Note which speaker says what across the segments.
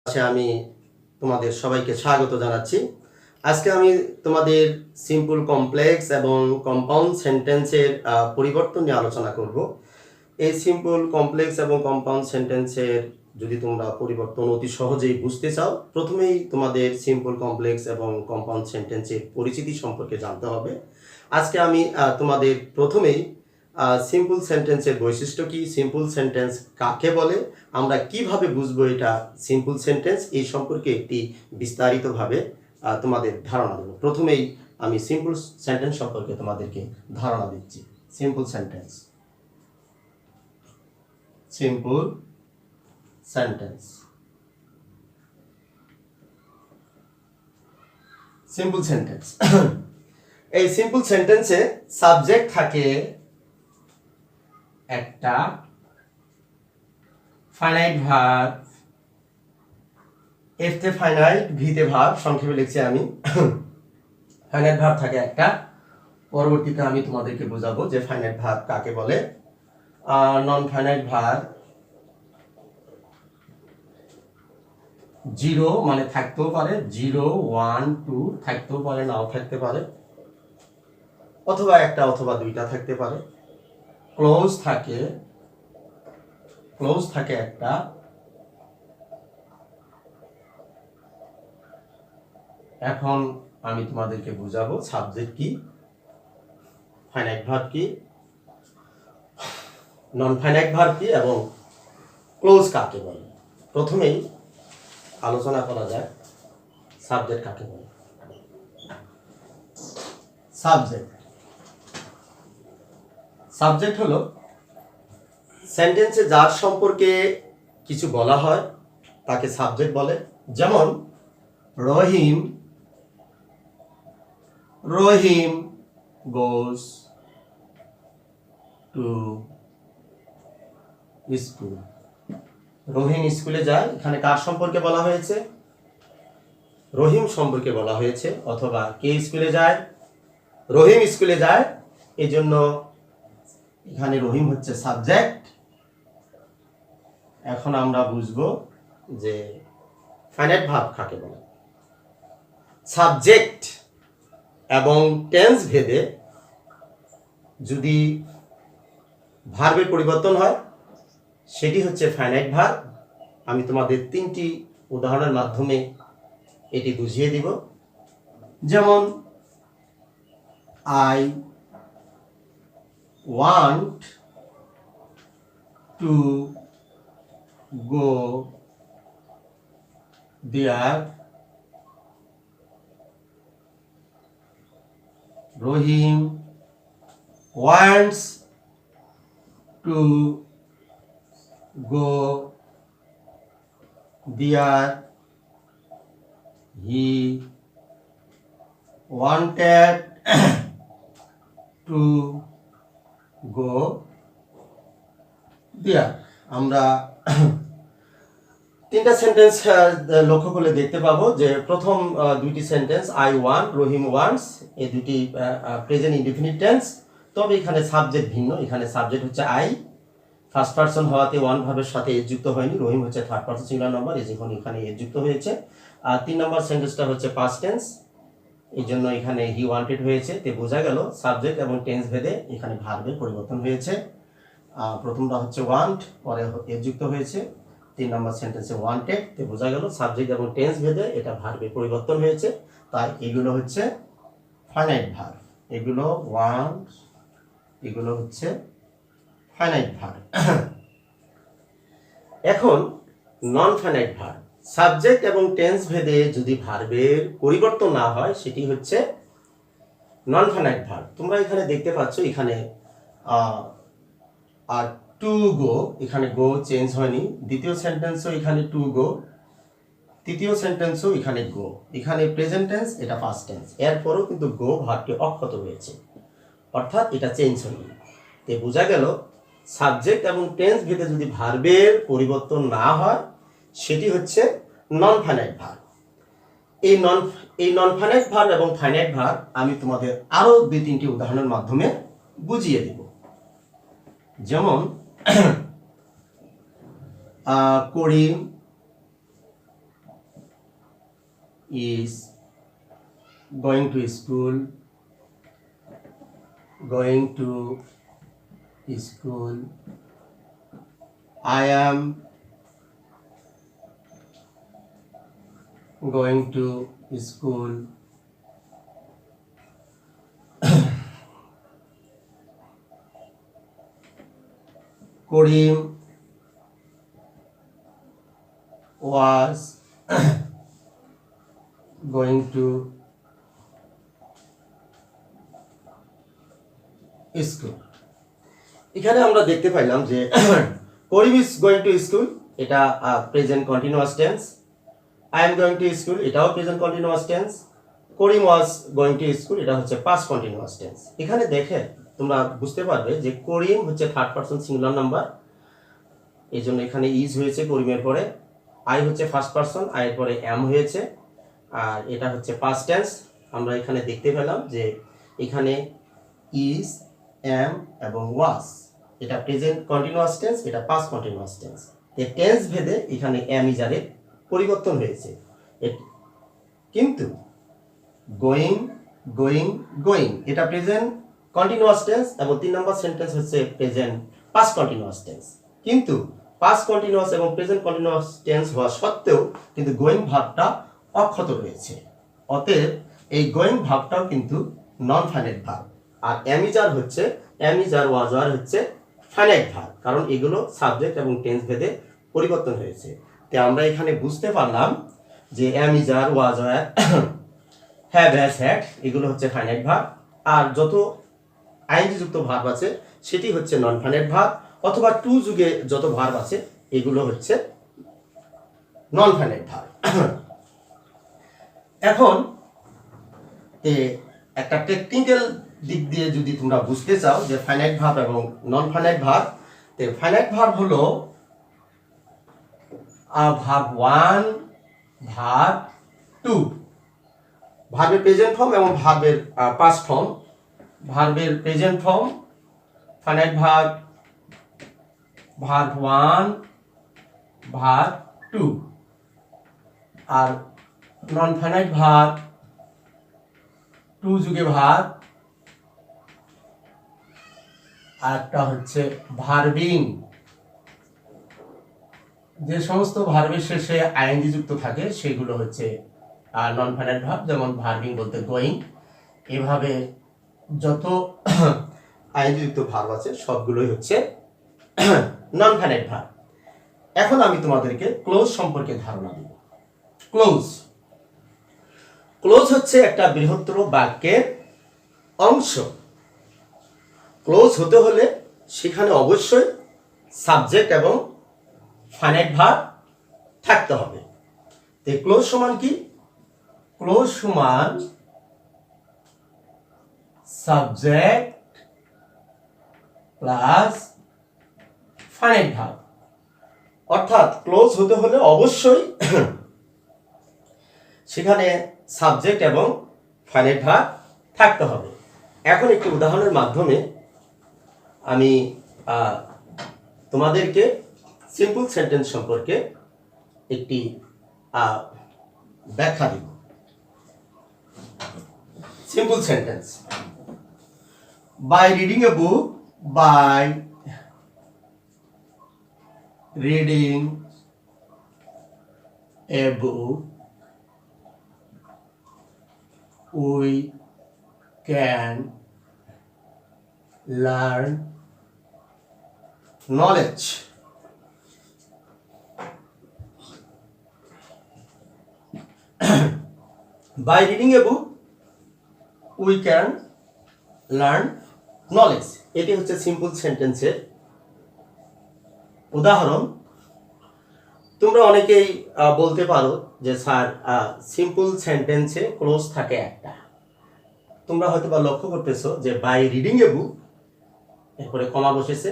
Speaker 1: আমি তোমাদের সবাইকে স্বাগত জানাচ্ছি। আজকে আমি তোমাদের সিম্পল কমপ্লেক্স এবং কম্পাউন্ড সেন্টেন্সের পরিবর্তন নিয়ে আলোচনা করব। এই সিম্পল কমপ্লেক্স এবং কম্পাউন্ড সেন্টেন্সের যদি তোমরা পরিবর্তন অতি সহজেই বুঝতে চাও, প্রথমেই তোমাদের সিম্পল কমপ্লেক্স এবং কম্পাউন্ড সেন্টেন্সের পরিচিতি সম্পর্কে জানতে হবে। আজকে আমি তোমাদের প্রথমেই সিম্পল সেন্টেন্সের বৈশিষ্ট্য কি, সিম্পল সেন্টেন্স কাকে বলে, আমরা কিভাবে বুঝবো এটা সিম্পল সেন্টেন্স, এই সম্পর্কে একটি বিস্তারিতভাবে তোমাদের ধারণা দেব। প্রথমেই আমি সিম্পল সেন্টেন্স সম্পর্কে তোমাদেরকে ধারণা দিচ্ছি। Simple sentence, simple sentence, simple sentence. এই সিম্পল সেন্টেন্সে সাবজেক্ট থাকে একটা, ফাইনাইট ভার্ব, এফতে ফাইনাইট, ভিতে ভার্ব, সংক্ষেপে লিখছি আমি। ফাইনাইট ভার্ব থাকে একটা, পরবর্তীতে আমি তোমাদেরকে বোঝাবো যে ফাইনাইট ভার্ব কাকে বলে। নন ফাইনাইট ভার্ব জিরো মানে থাকতেও পারে, 0, 1, 2 থাকতেও পারে, নাও থাকতে পারে, অথবা একটা অথবা দুইটা থাকতে পারে। ক্লোজ থাকে একটা, এখন আমি তোমাদেরকে বুঝাবো সাবজেক্ট কি, ফাইনাইট ভার্ব কি, নন ফাইনাইট ভার্ব কি এবং ক্লোজ কাকে বলে। প্রথমেই আলোচনা করা যায় সাবজেক্ট কাকে বলে। সাবজেক্ট হলো সেন্টেন্সে যার সম্পর্কে কিছু বলা হয় তাকে সাবজেক্ট বলে। যেমন রহিম goes to school, রহিম স্কুলে যায়, এখানে কার সম্পর্কে বলা হয়েছে? রহিম সম্পর্কে বলা হয়েছে। অথবা কে স্কুলে যায়? রহিম স্কুলে যায়, এই জন্য এখানে রহিম হচ্ছে সাবজেক্ট। এখন আমরা বুঝবো যে ফাইনাইট ভার্ব কাকে বলে। সাবজেক্ট এবং টেন্স ভেদে যদি ভার্বের পরিবর্তন হয় সেটি হচ্ছে ফাইনাইট ভার্ব। আমি তোমাদের 3টি উদাহরণের মাধ্যমে এটি বুঝিয়ে দিব। যেমন I want to go there, Rohim wants to go there, he wanted to go there। আমরা 3টা সেন্টেন্স লক্ষ্য করলে দেখতে পাবো যে প্রথম 2টি sentence I want, Rahim wants, এই দুটি প্রেজেন্ট ইনডিফিনিট টেন্স। তবে এখানে সাবজেক্ট ভিন্ন, এখানে সাবজেক্ট হচ্ছে I, ফার্স্ট পারসন হওয়াতে ওয়ান ভার্বের সাথে এজ যুক্ত হয়নি। রহিম হচ্ছে থার্ড পারসন সিঙ্গুলার নাম্বার, এই যখন এখানে এজ যুক্ত হয়েছে। আর 3 নম্বর সেন্টেন্সটা হচ্ছে পাস্ট টেন্স, এই জন্য এখানে হি ওয়ান্টেড হয়েছে। তে বোঝা গেল সাবজেক্ট এবং টেন্স ভেদে এখানে ভার্বের পরিবর্তন হয়েছে। প্রথমটা হচ্ছে ওয়ান্ট, পরে এজ যুক্ত হয়েছে। 3 নম্বর সেন্টেন্সে ওয়ান্টেড, তে বোঝা গেল সাবজেক্ট এবং টেন্স ভেদে এটা ভার্বের পরিবর্তন হয়েছে। তাই এগুলো হচ্ছে ফাইনাইট ভার্ব, এগুলো ওয়ান্ট, এগুলো হচ্ছে ফাইনাইট ভার্ব। এখন নন ফাইনাইট ভার্ব, সাবজেক্ট এবং টেন্স ভেদে যদি ভার্বের পরিবর্তন না হয় সেটি হচ্ছে নন ফাইনাইট ভার্ব। তোমরা এখানে দেখতে পাচ্ছ, এখানে আর টু গো, এখানে গো চেঞ্জ হয়নি। দ্বিতীয় সেন্টেন্সও এখানে টু গো, তৃতীয় সেন্টেন্সও এখানে গো। এখানে প্রেজেন্ট টেন্স, এটা পাস্ট টেন্স, এরপরও কিন্তু গো ভার্বটি অক্ষত রয়েছে, অর্থাৎ এটা চেঞ্জ হয়নি। তে বোঝা গেল সাবজেক্ট এবং টেন্স ভেদে যদি ভার্বের পরিবর্তন না হয় সেটি হচ্ছে নন ফাইনাইট ভার্ব। এই নন ফাইনাইট ভার্ব এবং ফাইনাইট ভার্ব আমি তোমাদের আরো 2-3টি উদাহরণের মাধ্যমে বুঝিয়ে দেব। যেমন করিম is going to school, going to school. I am going to school. Karim was going to school. এখানে আমরা দেখতে পাইলাম যে Karim is going to school, এটা present continuous tense. I am going to school, এটাও present continuous tense. Karim was going to school, এটা হচ্ছে past continuous tense. এখানে দেখে তোমরা বুঝতে পারবে যে করিম হচ্ছে থার্ড পারসন সিঙ্গুলার নাম্বার, এই জন্য এখানে ইজ হয়েছে করিমের পরে। আই হচ্ছে ফার্স্ট পারসন, আই এর পরে এম হয়েছে, আর এটা হচ্ছে পাস্ট টেন্স। আমরা এখানে দেখতে পেলাম যে এখানে ইজ, এম এবং ওয়াজ, এটা প্রেজেন্ট কন্টিনিউয়াস টেন্স, এটা পাস্ট কন্টিনিউয়াস টেন্স। এই টেন্স ভেদে এখানে এম ইজারের পরিবর্তন হয়েছে। কিন্তু গোয়িং, গোয়িং, গোয়িং এটা প্রেজেন্ট কন্টিনিউয়াস টেন্স এবং 3 নম্বর সেন্টেন্স হচ্ছে প্রেজেন্ট পাস্ট কন্টিনিউয়াস টেন্স। কিন্তু পাস্ট কন্টিনিউয়াস এবং প্রেজেন্ট কন্টিনিউয়াস টেন্স হওয়া সত্ত্বেও কিন্তু গোয়িং ভার্বটা অক্ষত রয়েছে। অতএব এই গোয়িং ভার্বটাও কিন্তু নন ফাইনাইট ভার্ব। আর এম ইজ আর ওয়াজ আর হচ্ছে ফাইনাইট ভার্ব, কারণ এগুলো সাবজেক্ট এবং টেন্স ভেদে পরিবর্তন হয়েছে। তো আমরা এখানে বুঝতে পারলাম যে am is are, was are, have, has, had এগুলো হচ্ছে ফাইনাইট ভার্ব, আর যত আইএনজি যুক্ত ভার্ব আছে সেটি হচ্ছে নন ফাইনাইট ভার্ব, অথবা টু যুগে যত ভার্ব আছে এগুলো হচ্ছে নন ফাইনাইট ভার্ব। এখন একটা টেকনিক্যাল দিক দিয়ে যদি তোমরা বুঝতে চাও যে ফাইনাইট ভার্ব এবং নন ফাইনাইট ভার্ব, তো ফাইনাইট ভার্ব হলো ভার্ব 1, ভার্ব 2, ভার্বের প্রেজেন্ট ফর্ম এবং ভার্বের পাস্ট ফর্ম। ভার্বের present form finite verb, verb 1, verb 2, আর নন ফাইনাইট ভার্ব 2 যুগে ভার্ব, আর একটা হচ্ছে ভার্বিং। যে সমস্ত ভার্বের শেষে আইএনজি যুক্ত থাকে সেগুলো হচ্ছে নন ফাইনাইট ভার্ব, যেমন ভার্বিং বলতে গোয়িং। এভাবে যত আইএনজি যুক্ত ভার্ব আছে সবগুলোই হচ্ছে নন ফাইনাইট ভার্ব। এখন আমি তোমাদেরকে ক্লোজ সম্পর্কে ধারণা দেব। ক্লোজ, ক্লোজ হচ্ছে একটা বৃহত্তর বাক্যের অংশ। ক্লোজ হতে হলে সেখানে অবশ্যই সাবজেক্ট এবং ফাইনাইট ভার্ব থাকতে হবে। তো ক্লোজ সমান কি? ক্লোজ সমান সাবজেক্ট প্লাস ফাইনাইট ভার্ব। অর্থাৎ ক্লোজ হতে হলে অবশ্যই সেখানে সাবজেক্ট এবং ফাইনাইট ভার্ব থাকতে হবে। এখন একটি উদাহরণের মাধ্যমে আমি তোমাদেরকে সিম্পল সেন্টেন্স সম্পর্কে একটি ব্যাখ্যা দিব। Simple sentence: by reading a book, by reading a book we can learn knowledge. By reading a book we can learn knowledge. এটি হচ্ছে সিম্পল সেন্টেন্সের উদাহরণ। তোমরা অনেকেই বলতে পারো যে স্যার সিম্পল সেন্টেন্সে ক্লোজ থাকে একটা। তোমরা হয়তো বা লক্ষ্য করতেছো যে বাই রিডিং এ বুক, এরপরে কমা বসেছে,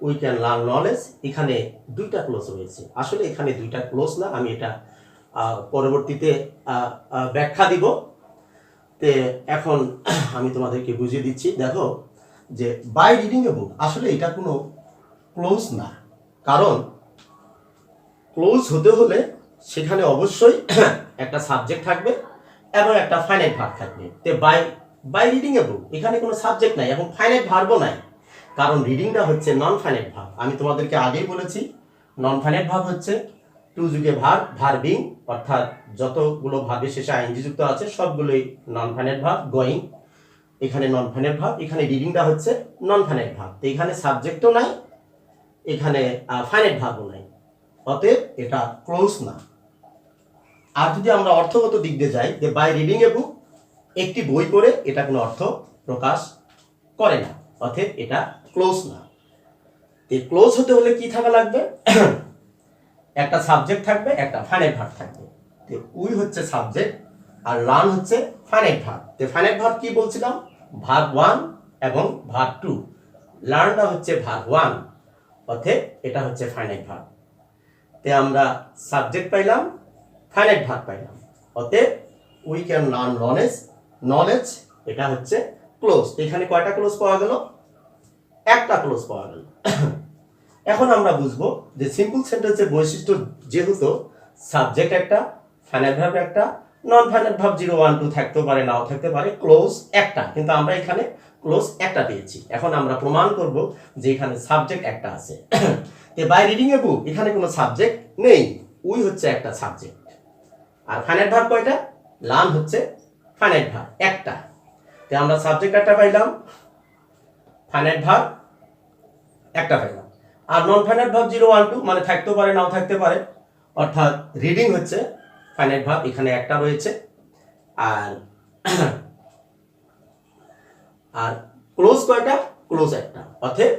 Speaker 1: উই ক্যান লার্ন নলেজ, এখানে দুইটা ক্লোজ রয়েছে। আসলে এখানে দুইটা ক্লোজ না, আমি এটা পরবর্তীতে ব্যাখ্যা দিব। তে এখন আমি তোমাদেরকে বুঝিয়ে দিচ্ছি। দেখো যে বাই রিডিং এ বুক আসলে এটা কোনো ক্লোজ না, কারণ ক্লোজ হতে হলে সেখানে অবশ্যই একটা সাবজেক্ট থাকবে এবং একটা ফাইনাইট ভার্ব থাকবে। তো বাই রিডিং এ বুক এখানে কোনো সাবজেক্ট নাই এবং ফাইনাইট ভার্বও নাই, কারণ রিডিংটা হচ্ছে নন ফাইনাইট ভার্ব। আমি তোমাদেরকে আগেই বলেছি নন ফাইনাইট ভার্ব হচ্ছে টু যুগে ভার্ব, ভার্বিং, অর্থাৎ যতগুলো ভার্বের শেষে আইএনজি যুক্ত আছে সবগুলোই নন ফাইনাইট ভার্ব। গোয়িং এখানে নন ফাইনাইট ভার্ব, এখানে রিডিংটা হচ্ছে নন ফাইনাইট ভার্ব। তো এখানে সাবজেক্টও নাই, এখানে ফাইনাইট ভার্বও নাই, অতএব এটা ক্লোজ না। আর যদি আমরা অর্থগত দিক দিয়ে যাই, যে বাই রিডিং এ বুক একটি বই পড়ে, এটা কোনো অর্থ প্রকাশ করে না, অতএব এটা ক্লোজ না। ক্লোজ হতে হলে কি থাকা লাগবে? একটা সাবজেক্ট থাকবে, একটা ফাইনাইট ভার্ব থাকবে। উই হচ্ছে সাবজেক্ট আর লার্ন হচ্ছে ফাইনাইট ভার্ব। ফাইনাইট ভার্ব কি বলছিলাম? ভার্ব 1 এবং ভার্ব 2। লার্নটা হচ্ছে ভার্ব 1, অতএব এটা হচ্ছে ফাইনাইট ভার্ব। আমরা সাবজেক্ট পাইলাম, ফাইনাইট ভার্ব পাইলাম, অতএব উই ক্যান লার্ন নলেজ এটা হচ্ছে ক্লোজ। এখানে কয়টা ক্লোজ পাওয়া গেল? একটা ক্লোজ পাওয়া গেল। এখন আমরা বুঝবো যে সিম্পল সেন্টেন্সের বৈশিষ্ট্য যেহেতু সাবজেক্ট একটা, ফাইনাইট ভার্ব একটা, নন ফাইনাইট ভার্ব 0 1 2 থাকতে পারে, নাও থাকতে পারে, ক্লোজ একটা, কিন্তু আমরা এখানে ক্লোজ একটা পেয়েছি। এখন আমরা প্রমাণ করব যে এখানে সাবজেক্ট একটা আছে। বাই রিডিং এ বুক এখানে কোনো সাবজেক্ট নেই, উই হচ্ছে একটা সাবজেক্ট। আর ফাইনাইট ভার্ব কয়টা? লার্ন হচ্ছে ফাইনাইট ভার্ব একটা। আমরা সাবজেক্ট একটা পাইলাম, ফাইনাইট ভার্ব একটা পাইলাম। আর নন ফাইনাইট ভার্ব 0 1 2 মানে থাকতেও পারে, নাও থাকতে পারে, অর্থাৎ রিডিং হচ্ছে ফাইনাইট ভার্ব, এখানে একটা রয়েছে। আর আর ক্লোজ কয়টা? ক্লোজ একটা, অতএব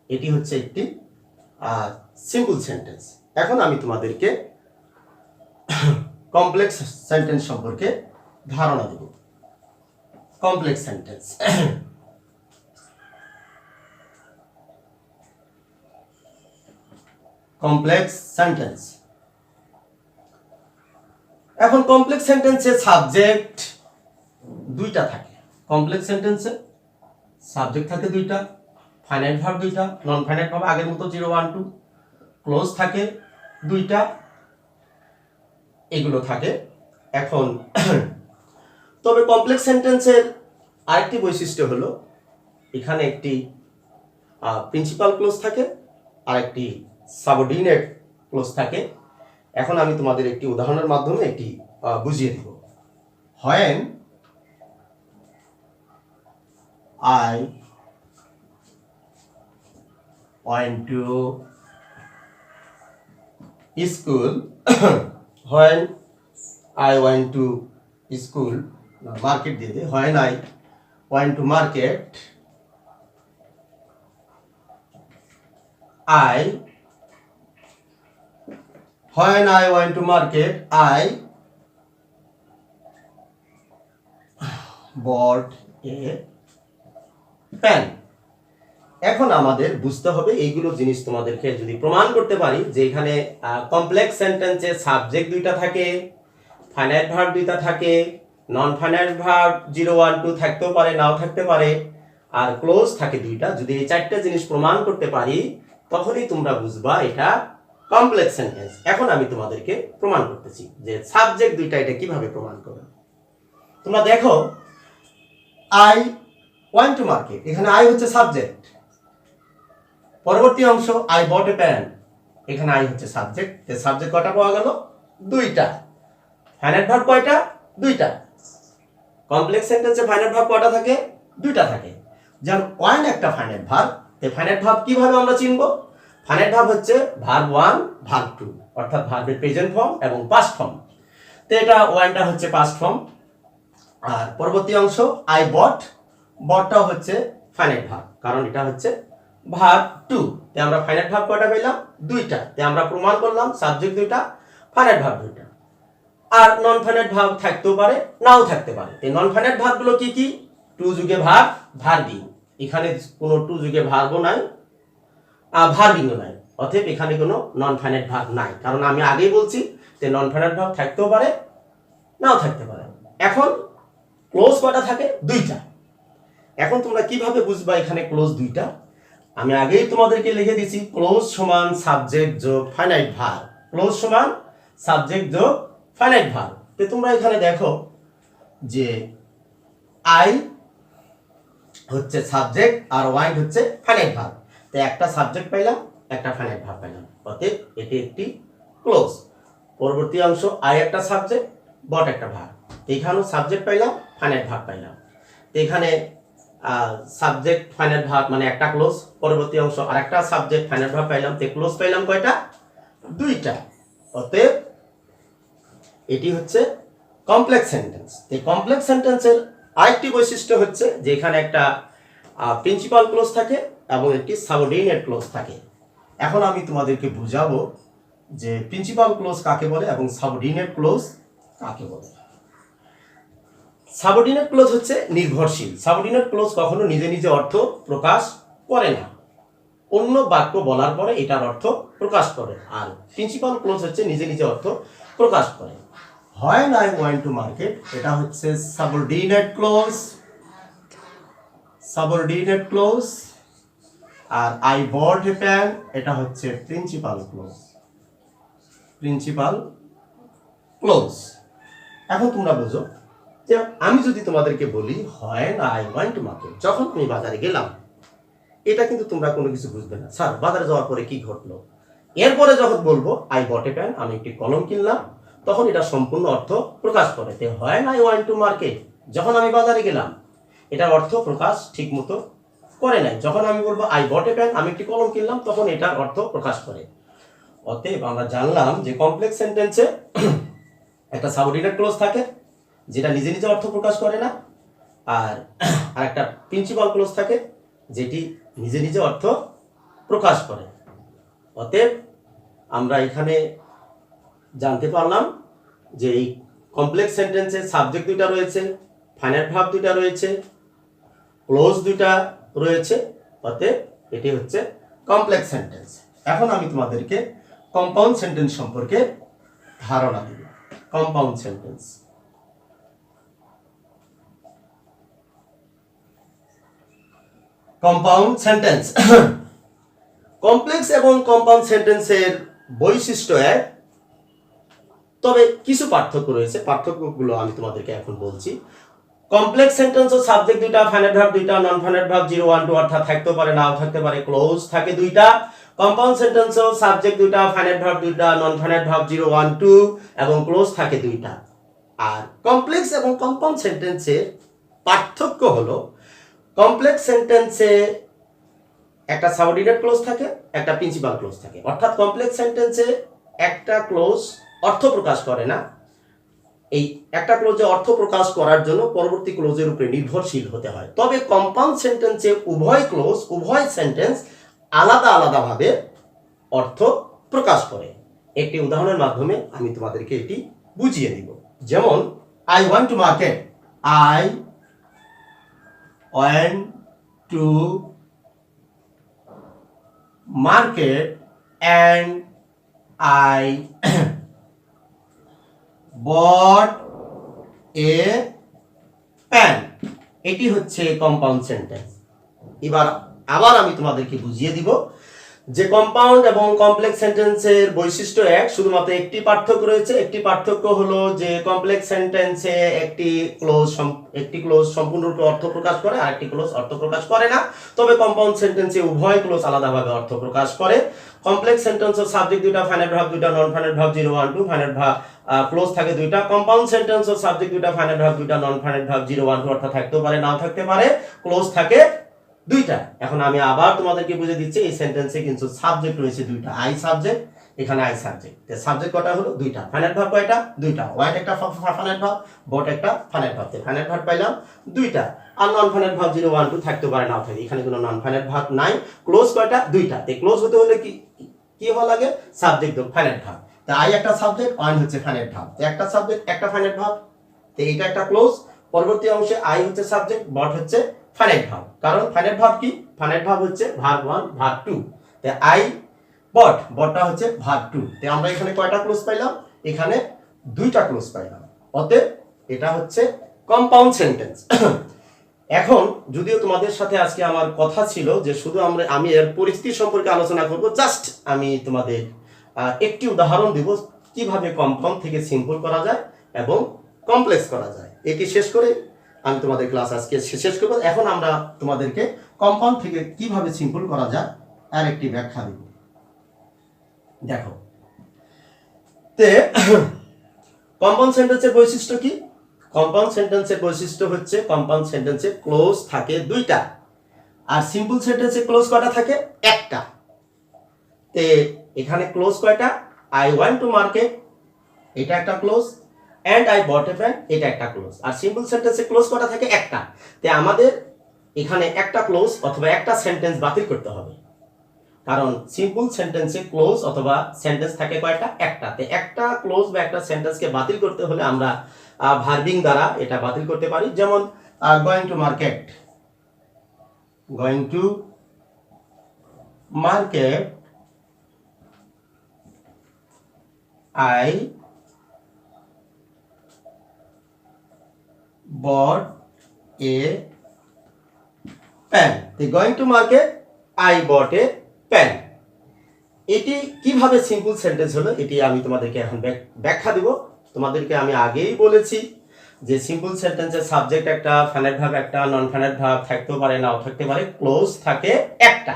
Speaker 1: এটি হচ্ছে একটি সিম্পল সেন্টেন্স। এখন আমি তোমাদেরকে কমপ্লেক্স সেন্টেন্স সম্পর্কে ধারণা দেব। Complex sentence, complex sentence. এখন কমপ্লেক্স সেন্টেন্সে সাবজেক্ট দুইটা থাকে। কমপ্লেক্স সেন্টেন্সে সাবজেক্ট থাকে দুইটা, ফাইনাইট ভার্ব দুইটা, নন ফাইনাইট ভার্ব আগের মতো 0 1 2, ক্লোজ থাকে দুইটা, এগুলো থাকে। এখন তবে কমপ্লেক্স সেন্টেন্সের আরেকটি বৈশিষ্ট্য হলো এখানে একটি প্রিন্সিপাল ক্লোজ থাকে আর একটি সাবঅর্ডিনেট ক্লোজ থাকে। এখন আমি তোমাদের একটি উদাহরণের মাধ্যমে এটি বুঝিয়ে দিব। When I went to school, when I went to school, market দিয়ে দে, when I went to market, when I went to market, I bought a pen. এখন আমাদের বুঝতে হবে এইগুলো জিনিস তোমাদেরকে যদি প্রমাণ করতে পারি যে এখানে কমপ্লেক্স সেন্টেন্সে সাবজেক্ট দুইটা থাকে, ফাইনাইট ভার্ব দুইটা থাকে, নন ফাইনাইট ভার্ব 0 1 2 থাকতেও পারে, নাও থাকতে পারে, আর ক্লোজ থাকে দুইটা, যদি এই চারটা জিনিস প্রমাণ করতে পারি তখনই তোমরা বুঝবা এটা কমপ্লেক্স সেন্টেন্স। এখন আমি তোমাদেরকে প্রমাণ করতেছি যে সাবজেক্ট দুইটা এটা কিভাবে প্রমাণ করবে। তোমরা দেখো, আই ওয়ান্ট টু মার্কেট, এখানে আই হচ্ছে সাবজেক্ট। পরবর্তী অংশ আই বট এ পেন, এখানে আই হচ্ছে সাবজেক্ট। সাবজেক্ট কয়টা পাওয়া গেল? দুইটা। ফাইনাইট ভার্ব কয়টা? দুইটা। কমপ্লেক্স সেন্টেন্সে ফাইনাইট ভার্ব কয়টা থাকে? দুইটা থাকে। যেমন ওয়ান একটা ফাইনাইট ভার্ব। ফাইনাইট ভার্ব কিভাবে আমরা চিনব? ফাইনাইট ভার্ব হচ্ছে ভার্ব 1 ভার্ব 2, অর্থাৎ ভার্বের প্রেজেন্ট ফর্ম এবং পাস্ট ফর্ম। তো এটা ওয়ানটা হচ্ছে পাস্ট ফর্ম। আর পরবর্তী অংশ আই বট, বটটাও হচ্ছে ফাইনাইট ভার্ব, কারণ এটা হচ্ছে ভার্ব 2। আমরা ফাইনাইট ভার্ব কয়টা পেলাম? দুইটা। আমরা প্রমাণ করলাম সাবজেক্ট দুইটা, ফাইনাইট ভার্ব দুইটা। আর নন ফাইনাইট ভার্ব থাকতেও পারে, নাও থাকতে পারে। নন ফাইনাইট ভার্বগুলো কি কি? টু যুগে ভার্ব, ভার্বিং। এখানে কোনো টু যুগে ভার্বও নাই, ভার্বিংও নাই, অতএব এখানে কোনো নন ফাইনাইট ভার্ব নাই। কারণ আমি আগেই বলছি যে নন ফাইনাইট ভার্ব থাকতেও পারে, নাও থাকতে পারে। এখন ক্লোজ কয়টা থাকে? দুইটা। এখন তোমরা কিভাবে বুঝবা এখানে ক্লোজ দুইটা? আমি আগেই তোমাদেরকে লিখে দিছি, ক্লোজ সমান সাবজেক্ট যোগ ফাইনাইট ভার্ব। ক্লোজ সমান সাবজেক্ট যোগ ফাইনাইট ভার্ব। তো তোমরা এখানে দেখো যে আই হচ্ছে সাবজেক্ট আর ওয়াইন হচ্ছে ফাইনাইট ভার্ব। তো একটা সাবজেক্ট পাইলাম, একটা ফাইনাইট ভার্ব পাইলাম, অতএব এটি একটি ক্লোজ। পরবর্তী অংশ আই একটা সাবজেক্ট, বট একটা ভার্ব। এখানেও সাবজেক্ট পাইলাম, ফাইনাইট ভার্ব পাইলাম। তো এখানে সাবজেক্ট ফাইনাইট ভার্ব মানে একটা ক্লোজ, পরবর্তী অংশ আরেকটা সাবজেক্ট ফাইনাইট ভার্ব পাইলাম। তো ক্লোজ পাইলাম কয়টা? দুইটা। অতএব এটি হচ্ছে কমপ্লেক্স সেন্টেন্স। এই কমপ্লেক্স সেন্টেন্সের আরেকটি বৈশিষ্ট্য হচ্ছে যে এখানে একটা প্রিন্সিপাল ক্লোজ থাকে এবং একটি সাবঅর্ডিনেট ক্লোজ থাকে। এখন আমি তোমাদেরকে বুঝাবো যে প্রিন্সিপাল ক্লোজ কাকে বলে এবং সাবঅর্ডিনেট ক্লোজ কাকে বলে। সাবঅর্ডিনেট ক্লোজ হচ্ছে নির্ভরশীল। সাবঅর্ডিনেট ক্লোজ কখনো নিজে নিজে অর্থ প্রকাশ করে না, অন্য বাক্য বলার পরে এটার অর্থ প্রকাশ করে। আর প্রিন্সিপাল ক্লোজ হচ্ছে নিজে নিজে অর্থ প্রকাশ করে। When I went to market, এটা হচ্ছে সাবঅর্ডিনেট ক্লোজ, সাবঅর্ডিনেট ক্লোজ। আর I bought a pen, এটা হচ্ছে প্রিন্সিপাল ক্লোজ, প্রিন্সিপাল ক্লোজ। এখন তোমরা বুঝো যে আমি যদি তোমাদেরকে বলি when I went to market, যখন আমি বাজারে গেলাম, এটা কিন্তু তোমরা কোনো কিছু বুঝবে না। স্যার বাজারে যাওয়ার পরে কি ঘটলো? এরপরে যখন বলবো I bought a pen, আমি একটি কলম কিনলাম, তখন এটা সম্পূর্ণ অর্থ প্রকাশ করে। তে when I went to market, যখন আমি বাজারে গেলাম, এটার অর্থ প্রকাশ ঠিক মতো করে নাই। যখন আমি বলবো I bought a pen, আমি একটি কলম কিনলাম, তখন এটার অর্থ প্রকাশ করে। অতএব আমরা জানলাম যে কমপ্লেক্স সেন্টেন্সে একটা সাবঅর্ডিনেট ক্লোজ থাকে যেটা নিজে নিজে অর্থ প্রকাশ করে না, আর একটা প্রিন্সিপাল ক্লোজ থাকে যেটি নিজে নিজে অর্থ প্রকাশ করে। অতএব আমরা এখানে জানতে পারলাম যে এই কমপ্লেক্স সেন্টেন্সে সাবজেক্ট দুইটা রয়েছে, ফাইনাইট ভার্ব দুইটা রয়েছে, ক্লোজ দুইটা রয়েছে। অতএব এটি হচ্ছে কমপ্লেক্স সেন্টেন্স। এখন আমি তোমাদেরকে কম্পাউন্ড সেন্টেন্স সম্পর্কে ধারণা দিব। Compound sentence, compound sentence. Complex এবং কম্পাউন্ড সেন্টেন্সের বৈশিষ্ট্য এক, তবে কিছু পার্থক্য রয়েছে। পার্থক্যগুলো আমি তোমাদেরকে এখন বলছি। কমপ্লেক্স সেন্টেন্স ও সাবজেক্ট দুইটা, ফাইনাইট ভার্ব দুইটা, নন ফাইনাইট ভার্ব 0 1 2 অর্থাৎ থাকতে পারে নাও থাকতে পারে, ক্লোজ থাকে দুইটা। কম্পাউন্ড সেন্টেন্স ও সাবজেক্ট দুইটা, ফাইনাইট ভার্ব দুইটা, নন ফাইনাইট ভার্ব 0 1 2 এবং ক্লোজ থাকে দুইটা। আর কমপ্লেক্স এবং কম্পাউন্ড সেন্টেন্সের পার্থক্য হলো কমপ্লেক্স সেন্টেন্সে একটা সাবঅর্ডিনেট ক্লোজ থাকে, একটা প্রিন্সিপাল ক্লোজ থাকে। অর্থাৎ কমপ্লেক্স সেন্টেন্সে একটা ক্লোজ অর্থ প্রকাশ করে না, এই একটা ক্লোজে অর্থ প্রকাশ করার জন্য পরবর্তী ক্লোজের উপরে নির্ভরশীল হতে হয়। তবে কম্পাউন্ড সেন্টেন্সে উভয় ক্লোজ, উভয় সেন্টেন্স আলাদা আলাদাভাবে অর্থ প্রকাশ করে। একটি উদাহরণের মাধ্যমে আমি তোমাদেরকে এটি বুঝিয়ে দিব। যেমন I went to market, I went to market and I bought a pen. এটি হচ্ছে কম্পাউন্ড সেন্টেন্স। এবার আবার আমি তোমাদেরকে বুঝিয়ে দিব যে কম্পাউন্ড এবং কমপ্লেক্স সেন্টেন্সের বৈশিষ্ট্য এক, শুধুমাত্র একটি পার্থক্য রয়েছে। একটি পার্থক্য হলো যে কমপ্লেক্স সেন্টেন্সে একটি ক্লোজ সম্পূর্ণরূপে অর্থ প্রকাশ করে আর একটি ক্লোজ অর্থ প্রকাশ করে না। তবে কম্পাউন্ড সেন্টেন্সে উভয় ক্লোজ আলাদাভাবে অর্থ প্রকাশ করে। কমপ্লেক্স সেন্টেন্স ও সাবজেক্ট দুইটা, ফাইনাইট ভার্ব দুইটা, নন finite verb 0 1 2, finite verb close থাকে দুইটা। কম্পাউন্ড সেন্টেন্স ও সাবজেক্ট দুইটা, ফাইনাইট ভার্ব দুইটা, নন ফাইনাইট ভার্ব 0 1 2 অর্থাৎ থাকতেও পারে নাও থাকতে পারে, ক্লোজ থাকে দুইটা। এখন আমি আবার তোমাদেরকে বুঝিয়ে দিচ্ছি, এই সেন্টেন্সে কিন্তু সাবজেক্ট রয়েছে দুইটা, আই সাবজেক্ট, এখানে আই সাবজেক্ট। সাবজেক্ট কয়টা হলো? দুইটা। ফাইনাইট ভার্ব কয়টা? দুইটা। ওয়াইট একটা ফাইনাইট ভার্ব, বট একটা ফাইনাইট ভার্ব। ফাইনাইট ভার্ব পাইলাম দুইটা। আর নন ফাইনাইট ভার্ব 0 1 2 থাকতে পারে নাও থাকে, এখানে কোনো নন ফাইনাইট ভার্ব নাই। ক্লোজ কয়টা? দুইটা। তে ক্লোজ হতে হলে কি হওয়া লাগে? সাবজেক্ট যোগ ফাইনাইট ভার্ব। তে আই একটা সাবজেক্ট, ওয়ান হচ্ছে ফাইনাইট ভার্ব। তে একটা সাবজেক্ট একটা ফাইনাইট ভার্ব, তে এটা একটা ক্লোজ। পরবর্তী অংশে আই হচ্ছে সাবজেক্ট, বট হচ্ছে ফাইনাইট ভার্ব। কারণ ফাইনাইট ভার্ব কি? ফাইনাইট ভার্ব হচ্ছে ভার্ব 1 ভার্ব 2। তে আই বটটা হচ্ছে ভার্ব 2। তে আমরা এখানে কয়টা ক্লোজ পাইলাম? এখানে দুইটা ক্লোজ পাইলাম। অতএব এটা হচ্ছে কম্পাউন্ড সেন্টেন্স। এখন যদিও তোমাদের সাথে আজকে আমার কথা ছিল যে শুধু আমি এর পরিস্থিতি সম্পর্কে আলোচনা করব, জাস্ট আমি তোমাদের একটি উদাহরণ দেব কিভাবে কম্পাউন্ড থেকে সিম্পল করা যায় এবং কমপ্লেক্স করা যায়। এটি শেষ করে আমি তোমাদের ক্লাস আজকে শেষ করব। এখন আমরা তোমাদেরকে কম্পাউন্ড থেকে কিভাবে সিম্পল করা যায় আর একটি ব্যাখ্যা দিব। দেখো, তে কম্পাউন্ড সেন্টেন্সের বৈশিষ্ট্য কি? কম্পাউন্ড সেন্টেন্সের বৈশিষ্ট্য হচ্ছে কম্পাউন্ড সেন্টেন্সে ক্লোজ থাকে দুইটা, আর সিম্পল সেন্টেন্সে ক্লোজ কয়টা থাকে? একটা। তে এখানে ক্লোজ কয়টা? আই ওয়ান্ট টু মার্কেট, এটা একটা clause, and I bought a pen, এটা একটা ক্লোজ। আর সিম্পল সেন্টেন্সে ক্লোজ কয়টা থাকে? একটা। তে আমাদের এখানে একটা ক্লোজ অথবা একটা সেন্টেন্স বাতিল করতে হবে, কারণ সিম্পল সেন্টেন্সে ক্লোজ অথবা সেন্টেন্স থাকে কয়টা? একটা। তে একটা ক্লোজ বা একটা সেন্টেন্সকে বাতিল করতে হলে আমরা ভার্বিং দ্বারা এটা বাতিল করতে পারি। যেমন going to market, going to market, I bought a pen. The going to market, I bought a pen. এটি কিভাবে সিম্পল সেন্টেন্স হলো এটি আমি তোমাদেরকে এখন ব্যাখ্যা দিব। তোমাদেরকে আমি আগেই বলেছি যে সিম্পল সেন্টেন্সের সাবজেক্ট একটা, ফাইনাইট ভার্ব একটা, নন ফাইনাইট ভার্ব থাকতেও পারে, নাও থাকতে পারে, ক্লোজ থাকে একটা।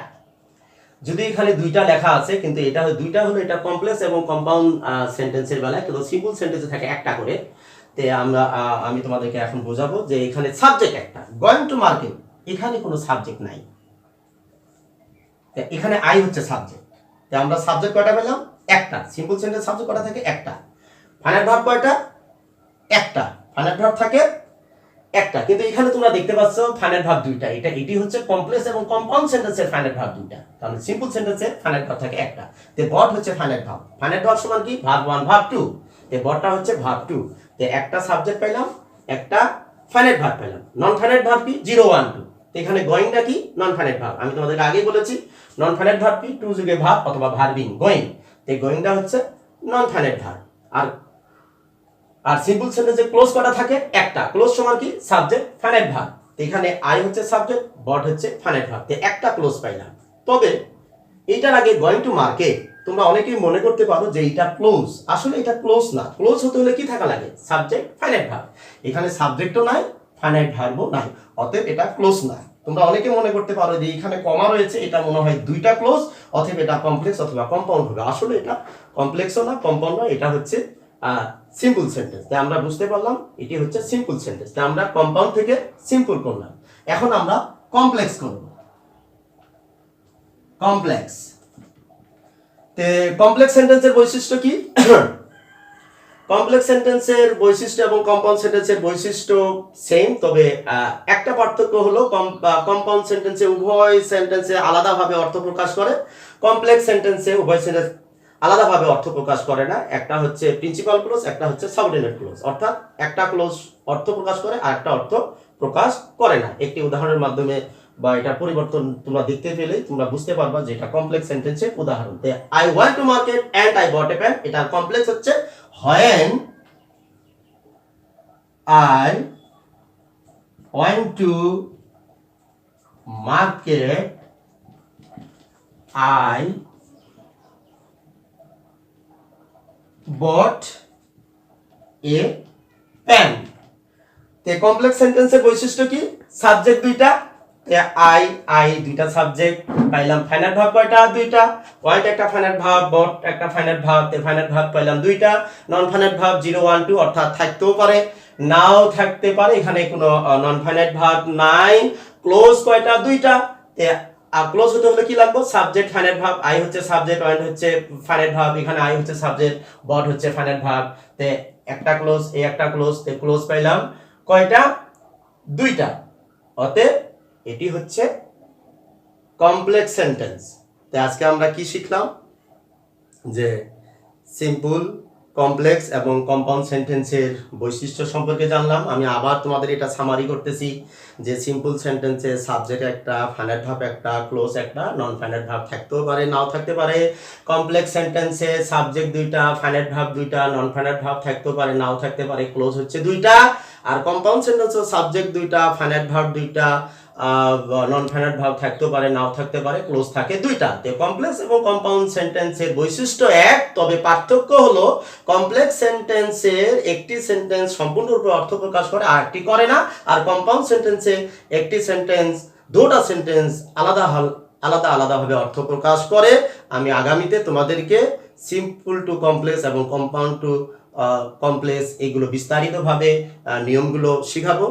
Speaker 1: যদি এখানে দুইটা লেখা আছে, কিন্তু এটা দুইটা হলো এটা কমপ্লেক্স এবং কম্পাউন্ড সেন্টেন্সের বেলায়, কিন্তু সিম্পল সেন্টেন্সে থাকে একটা করে। তে আমি তোমাদেরকে এখন বোঝাবো যে এখানে সাবজেক্ট একটা, গোয়িং টু মার্কেট, এখানে কোনো সাবজেক্ট নাই, এখানে আই হচ্ছে সাবজেক্ট। তে আমরা সাবজেক্ট কয়টা পেলাম? একটা। সিম্পল সেন্টেন্স সাবজেক্ট কয়টা থাকে? একটা। ফাইনাইট ভার্ব কয়টা? একটা। ফাইনাইট ভার্ব থাকে একটা। কিন্তু এখানে তোমরা দেখতে পাচ্ছ ফাইনাইট ভার্ব দুইটা। এটি হচ্ছে কমপ্লেক্স এবং কম্পাউন্ড সেন্টেন্সের ফাইনাইট ভার্ব দুইটা, কারণ সিম্পল সেন্টেন্সের ফাইনাইট ভার্ব থাকে একটা। তে বট হচ্ছে ফাইনাইট ভার্ব। ফাইনাইট ভার্ব সমান কি? Verb 1 verb 2। তে বটটা হচ্ছে ভার্ব 2। তে একটা সাবজেক্ট পেলাম, একটা ফাইনাইট ভার্ব পেলাম। নন ফাইনাইট ভার্ব কি? 0 1 2। তো এখানে গোয়িংটা কি? নন ফাইনাইট ভার্ব। আমি তোমাদেরকে আগেই বলেছি নন ফাইনাইট ভার্ব কি? টু যুগে ভার্ব অথবা ভার্বিং গোয়িং। তে গোয়িংটা হচ্ছে নন ফাইনাইট ভার্ব। আর সিম্পল সেন্টেন্সে ক্লোজ কটা থাকে? একটা। ক্লোজ সমান কি? Subject finite verb. তো এখানে আই হচ্ছে সাবজেক্ট, বট হচ্ছে ফাইনাইট ভার্ব। তে একটা ক্লোজ পাইলাম। তবে এটার আগে গোয়িং টু মার্কেট, তোমরা অনেকেই মনে করতে পারো যে এটা ক্লোজ। আসলে এটা ক্লোজ না। ক্লোজ হতে হলে কি থাকা লাগে? Subject finite verb. এখানে সাবজেক্টও নাই, ফাইনাইট ভার্বও নাই, অতএব এটা ক্লোজ না। তোমরা অনেকে মনে করতে পারো যে এখানে কমা রয়েছে, এটা মনে হয় দুইটা ক্লোজ, অতএব এটা কমপ্লেক্স অথবা কম্পাউন্ড হবে। আসলে এটা কমপ্লেক্সও না, কম্পাউন্ড না, এটা হচ্ছে সিম্পল সেন্টেন্স। তাই আমরা বুঝতে পারলাম এটি হচ্ছে সিম্পল সেন্টেন্স। তাই আমরা কম্পাউন্ড থেকে সিম্পল করলাম। এখন আমরা কমপ্লেক্স করব। কমপ্লেক্স, তে কমপ্লেক্স সেন্টেন্সের বৈশিষ্ট্য কি? কমপ্লেক্স সেন্টেন্সের বৈশিষ্ট্য এবং কম্পাউন্ড সেন্টেন্সের বৈশিষ্ট্য সেম, তবে একটা পার্থক্য হলো কম্পাউন্ড সেন্টেন্সে উভয় সেন্টেন্সে আলাদাভাবে অর্থ প্রকাশ করে, কমপ্লেক্স সেন্টেন্সে উভয় সেন্টেন্স আলাদাভাবে অর্থ প্রকাশ করে না। একটা হচ্ছে প্রিন্সিপাল ক্লোজ, একটা হচ্ছে সাবঅর্ডিনেট ক্লোজ। অর্থাৎ একটা ক্লোজ অর্থ প্রকাশ করে আর একটা অর্থ প্রকাশ করে না। একটি উদাহরণের মাধ্যমে বা এটা পরিবর্তন তোমরা দেখতে পেলেই তোমরা বুঝতে পারবা যে এটা কমপ্লেক্স সেন্টেন্সের উদাহরণ। I want to market and I bought a pen, এটার কমপ্লেক্স হচ্ছে when I want to market I bought a pen। তে কমপ্লেক্স সেন্টেন্সের বৈশিষ্ট্য কি? সাবজেক্ট দুইটা, আই দুইটা সাবজেক্ট পাইলাম। ফাইনাইট ভার্ব কয়টা? দুইটা। ওয়ান্ট একটা ফাইনাইট ভার্ব, বট একটা ফাইনাইট ভার্ব। তে ফাইনাইট ভার্ব পাইলাম দুইটা। নন ফাইনাইট ভার্ব 0 1 2, অর্থাৎ থাকতেও পারে, নাও থাকতে পারে, এখানে কোনো নন ফাইনাইট ভার্ব নাই। ক্লোজ কয়টা? দুইটা। তে ক্লোজ হতে হলে কি লাগবে? Subject finite verb. আই হচ্ছে সাবজেক্ট, ওয়ান্ট হচ্ছে ফাইনাইট ভার্ব, এখানে আই হচ্ছে সাবজেক্ট, বট হচ্ছে ফাইনাইট ভার্ব। তে একটা ক্লোজ, এই একটা ক্লোজ। তে ক্লোজ পাইলাম কয়টা? দুইটা। অতএব এটি হচ্ছে কমপ্লেক্স সেন্টেন্স। তাই আজকে আমরা কি শিখলাম? যে সিম্পল, কমপ্লেক্স এবং কম্পাউন্ড সেন্টেন্সের বৈশিষ্ট্য সম্পর্কে জানলাম। আমি আবার তোমাদের এটা সামারি করতেছি যে সিম্পল সেন্টেন্সে সাবজেক্ট একটা, ফাইনাইট ভার্ব একটা, ক্লোজ একটা, নন ফাইনাইট ভার্ব থাকতেও পারে, নাও থাকতে পারে। কমপ্লেক্স সেন্টেন্সে সাবজেক্ট দুইটা, ফাইনাইট ভার্ব দুইটা, নন ফাইনাইট ভার্ব থাকতেও পারে, নাও থাকতে পারে, ক্লোজ হচ্ছে দুইটা। আর কম্পাউন্ড সেন্টেন্সে সাবজেক্ট দুইটা, ফাইনাইট ভার্ব দুইটা, নন ফাইনাইট ভার্ব থাকতেও পারে, নাও থাকতে পারে, ক্লোজ থাকে দুইটা। তো কমপ্লেক্স এবং কম্পাউন্ড সেন্টেন্সের বৈশিষ্ট্য এক, তবে পার্থক্য হলো কমপ্লেক্স সেন্টেন্সের একটি সেন্টেন্স সম্পূর্ণরূপে অর্থ প্রকাশ করে, আরেকটি করে না। আর কম্পাউন্ড সেন্টেন্সে একটি সেন্টেন্স দুটো সেন্টেন্স আলাদাভাবে অর্থ প্রকাশ করে। আমি আগামীতে তোমাদেরকে সিম্পল টু কমপ্লেক্স এবং কম্পাউন্ড টু কমপ্লেক্স এগুলো বিস্তারিতভাবে নিয়মগুলো শিখাবো।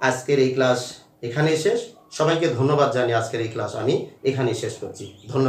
Speaker 1: আজকের এই ক্লাস এখানেই শেষ। সবাইকে ধন্যবাদ জানিয়ে আজকের এই ক্লাস আমি এখানেই শেষ করছি। ধন্যবাদ।